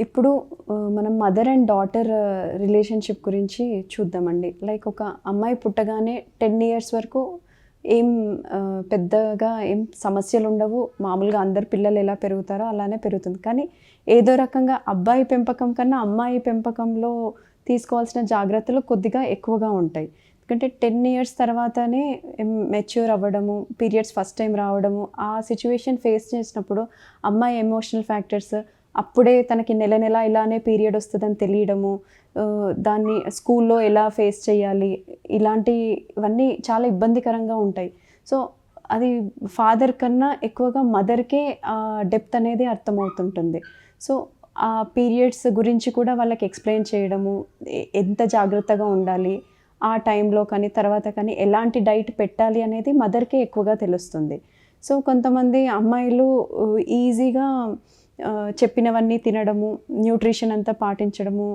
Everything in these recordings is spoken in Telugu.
ఇప్పుడు మనం మదర్ అండ్ డాటర్ రిలేషన్షిప్ గురించి చూద్దామండి. లైక్ ఒక అమ్మాయి పుట్టగానే 10 ఇయర్స్ వరకు ఏం పెద్దగా ఏం సమస్యలుండవు. మామూలుగా అందరు పిల్లలు ఎలా పెరుగుతారో అలానే పెరుగుతుంది. కానీ ఏదో రకంగా అబ్బాయి పెంపకం కన్నా అమ్మాయి పెంపకంలో తీసుకోవాల్సిన జాగ్రత్తలు కొద్దిగా ఎక్కువగా ఉంటాయి. ఎందుకంటే 10 ఇయర్స్ తర్వాతనే మెచ్యూర్ అవ్వడము, పీరియడ్స్ ఫస్ట్ టైం రావడము, ఆ సిచ్యువేషన్ ఫేస్ చేసినప్పుడు అమ్మాయి ఎమోషనల్ ఫ్యాక్టర్స్ అప్పుడే తనకి నెల నెల ఇలానే పీరియడ్ వస్తుందని తెలియడము, దాన్ని స్కూల్లో ఎలా ఫేస్ చేయాలి, ఇలాంటివన్నీ చాలా ఇబ్బందికరంగా ఉంటాయి. సో అది ఫాదర్ కన్నా ఎక్కువగా మదర్కే డెప్త్ అనేది అర్థమవుతుంటుంది. సో ఆ పీరియడ్స్ గురించి కూడా వాళ్ళకి ఎక్స్ప్లెయిన్ చేయడము, ఎంత జాగ్రత్తగా ఉండాలి, ఆ టైంలో కానీ తర్వాత కానీ ఎలాంటి డైట్ పెట్టాలి అనేది మదర్కే ఎక్కువగా తెలుస్తుంది. సో కొంతమంది అమ్మాయిలు ఈజీగా చెప్పినవన్నీ తినడము, న్యూట్రిషన్ అంతా పాటించడము,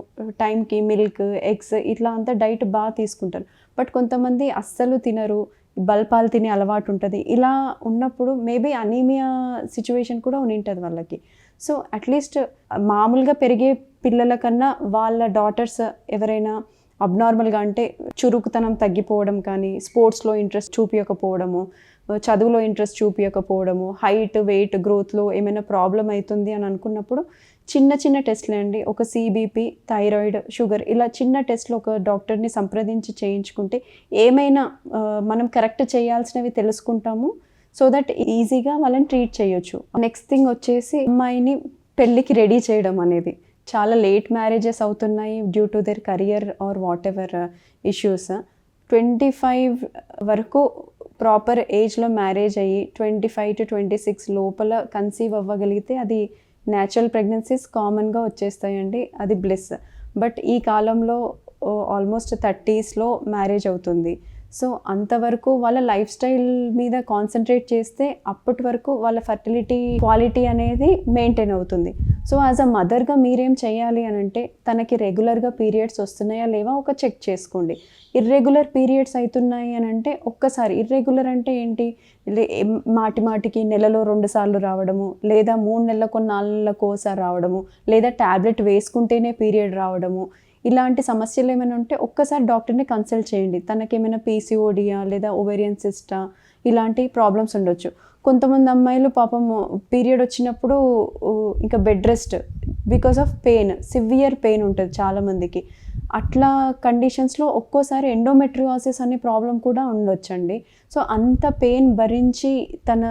టైంకి మిల్క్, ఎగ్స్ ఇట్లా అంతా డైట్ బాగా తీసుకుంటారు. బట్ కొంతమంది అస్సలు తినరు, బల్పాలు తినే అలవాటు ఉంటుంది. ఇలా ఉన్నప్పుడు మేబీ అనీమియా సిచ్యువేషన్ కూడా ఉండింటుంది వాళ్ళకి. సో అట్లీస్ట్ మామూలుగా పెరిగే పిల్లల కన్నా వాళ్ళ డాటర్స్ ఎవరైనా అబ్నార్మల్గా అంటే చురుకుతనం తగ్గిపోవడం కానీ, స్పోర్ట్స్లో ఇంట్రెస్ట్ చూపించకపోవడము, చదువులో ఇంట్రెస్ట్ చూపించకపోవడము, హైట్ వెయిట్ గ్రోత్లో ఏమైనా ప్రాబ్లం అవుతుంది అని అనుకున్నప్పుడు చిన్న చిన్న టెస్ట్లే అండి, ఒక సిబిపి, థైరాయిడ్, షుగర్ ఇలా చిన్న టెస్ట్లు ఒక డాక్టర్ని సంప్రదించి చేయించుకుంటే ఏమైనా మనం కరెక్ట్ చేయాల్సినవి తెలుసుకుంటాము. సో దట్ ఈజీగా వాళ్ళని ట్రీట్ చేయొచ్చు. నెక్స్ట్ థింగ్ వచ్చేసి అమ్మాయిని పెళ్ళికి రెడీ చేయడం అనేది. చాలా లేట్ మ్యారేజెస్ అవుతున్నాయి due to their career or what ever issues. 25 వరకు ప్రాపర్ ఏజ్లో మ్యారేజ్ అయ్యి 25 to 26 లోపల కన్సీవ్ అవ్వగలిగితే అది న్యాచురల్ ప్రెగ్నెన్సీస్ కామన్గా వచ్చేస్తాయండి, అది బ్లెస్. బట్ ఈ కాలంలో ఆల్మోస్ట్ 30sలో మ్యారేజ్ అవుతుంది. సో అంతవరకు వాళ్ళ లైఫ్ స్టైల్ మీద కాన్సన్ట్రేట్ చేస్తే అప్పటి వరకు వాళ్ళ ఫర్టిలిటీ క్వాలిటీ అనేది మెయింటైన్ అవుతుంది. సో యాజ్ అ మదర్గా మీరేం చేయాలి అని అంటే, తనకి రెగ్యులర్గా పీరియడ్స్ వస్తున్నాయా లేవా ఒక చెక్ చేసుకోండి. ఇర్రెగ్యులర్ పీరియడ్స్ అవుతున్నాయి అని అంటే ఒక్కసారి, ఇర్రెగ్యులర్ అంటే ఏంటి, మాటికి నెలలో 2 సార్లు రావడము, లేదా 3 నెలలకు 4 నెలలకు ఒకసారి రావడము, లేదా ట్యాబ్లెట్ వేసుకుంటేనే పీరియడ్ రావడము, ఇలాంటి సమస్యలు ఏమైనా ఉంటే ఒక్కసారి డాక్టర్ని కన్సల్ట్ చేయండి. తనకేమైనా పీసీఓడియా లేదా ఓవేరియన్ సిస్టా ఇలాంటి ప్రాబ్లమ్స్ ఉండొచ్చు. కొంతమంది అమ్మాయిలు పాపం పీరియడ్ వచ్చినప్పుడు ఇంకా bed rest because of pain, severe pain ఉంటుంది చాలామందికి. అట్లా కండిషన్స్లో ఒక్కోసారి ఎండోమెట్రియాసిస్ అనే ప్రాబ్లం కూడా ఉండొచ్చండి. సో అంత పెయిన్ భరించి తన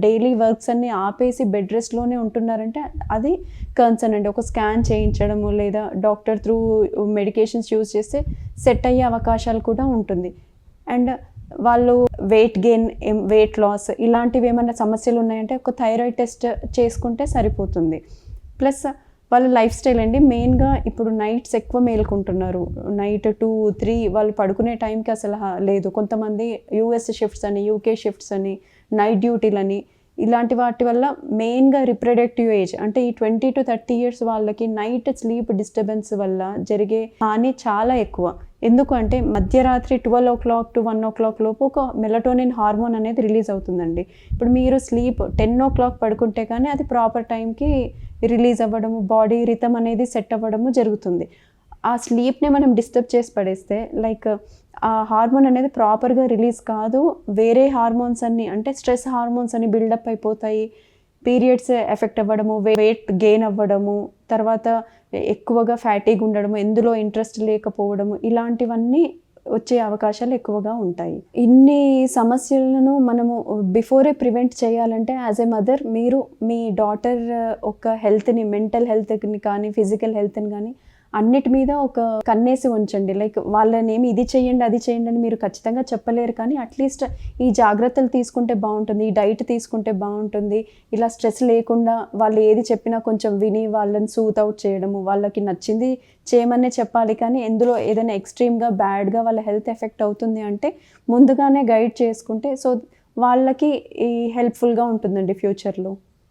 డైలీ వర్క్స్ అన్నీ ఆపేసి బెడ్ రెస్ట్లోనే ఉంటున్నారంటే అది కన్సర్న్ అండి. ఒక స్కాన్ చేయించడము లేదా డాక్టర్ త్రూ మెడికేషన్స్ యూజ్ చేస్తే సెట్ అయ్యే అవకాశాలు కూడా ఉంటుంది. అండ్ వాళ్ళు వెయిట్ గెయిన్, వెయిట్ లాస్ ఇలాంటివి ఏమైనా సమస్యలు ఉన్నాయంటే ఒక థైరాయిడ్ టెస్ట్ చేసుకుంటే సరిపోతుంది. ప్లస్ వాళ్ళ లైఫ్ స్టైల్ అండి, మెయిన్గా ఇప్పుడు నైట్స్ ఎక్కువ మేలుకుంటున్నారు. నైట్ 2, 3 వాళ్ళు పడుకునే టైంకి అసలు లేదు. కొంతమంది యూఎస్ షిఫ్ట్స్ అని, యూకే షిఫ్ట్స్ అని, నైట్ డ్యూటీలని, ఇలాంటి వాటి వల్ల మెయిన్గా రిప్రొడక్టివ్ ఏజ్ అంటే ఈ 20 to 30 years వాళ్ళకి నైట్ స్లీప్ డిస్టర్బెన్స్ వల్ల జరిగే హాని చాలా ఎక్కువ. ఎందుకంటే మధ్యరాత్రి 12 o'clock to 1 o'clock లోపు ఒక మెలటోనిన్ హార్మోన్ అనేది రిలీజ్ అవుతుందండి. ఇప్పుడు మీరు స్లీప్ 10 o'clock పడుకుంటే కానీ అది ప్రాపర్ టైంకి రిలీజ్ అవ్వడము, బాడీ రిథమ్ అనేది సెట్ అవ్వడము జరుగుతుంది. ఆ స్లీప్ని మనం డిస్టర్బ్ చేసి పడేస్తే లైక్ ఆ హార్మోన్ అనేది ప్రాపర్గా రిలీజ్ కాదు, వేరే హార్మోన్స్ అన్నీ అంటే స్ట్రెస్ హార్మోన్స్ అన్ని బిల్డప్ అయిపోతాయి, పీరియడ్స్ ఎఫెక్ట్ అవ్వడము, వెయిట్ గెయిన్ అవ్వడము, తర్వాత ఎక్కువగా ఫ్యాటీగ్ ఉండడము, ఎందులో ఇంట్రెస్ట్ లేకపోవడము, ఇలాంటివన్నీ వచ్చే అవకాశాలు ఎక్కువగా ఉంటాయి. ఇన్ని సమస్యలను మనము బిఫోరే ప్రివెంట్ చేయాలంటే యాజ్ ఎ మదర్ మీరు మీ డాటర్ ఒక హెల్త్ని, మెంటల్ హెల్త్ని కానీ ఫిజికల్ హెల్త్ని కానీ అన్నిటి మీద ఒక కన్నేసి ఉంచండి. లైక్ వాళ్ళని ఏమి ఇది చేయండి అది చేయండి అని మీరు ఖచ్చితంగా చెప్పలేరు, కానీ అట్లీస్ట్ ఈ జాగ్రత్తలు తీసుకుంటే బాగుంటుంది, ఈ డైట్ తీసుకుంటే బాగుంటుంది, ఇలా స్ట్రెస్ లేకుండా వాళ్ళు ఏది చెప్పినా కొంచెం విని వాళ్ళని సూత్ అవుట్ చేయడము, వాళ్ళకి నచ్చింది చేయమనే చెప్పాలి. కానీ ఎందులో ఏదైనా ఎక్స్ట్రీమ్గా బ్యాడ్గా వాళ్ళ హెల్త్ ఎఫెక్ట్ అవుతుంది అంటే ముందుగానే గైడ్ చేసుకుంటే సో వాళ్ళకి ఈ హెల్ప్ఫుల్గా ఉంటుందండి ఫ్యూచర్లో.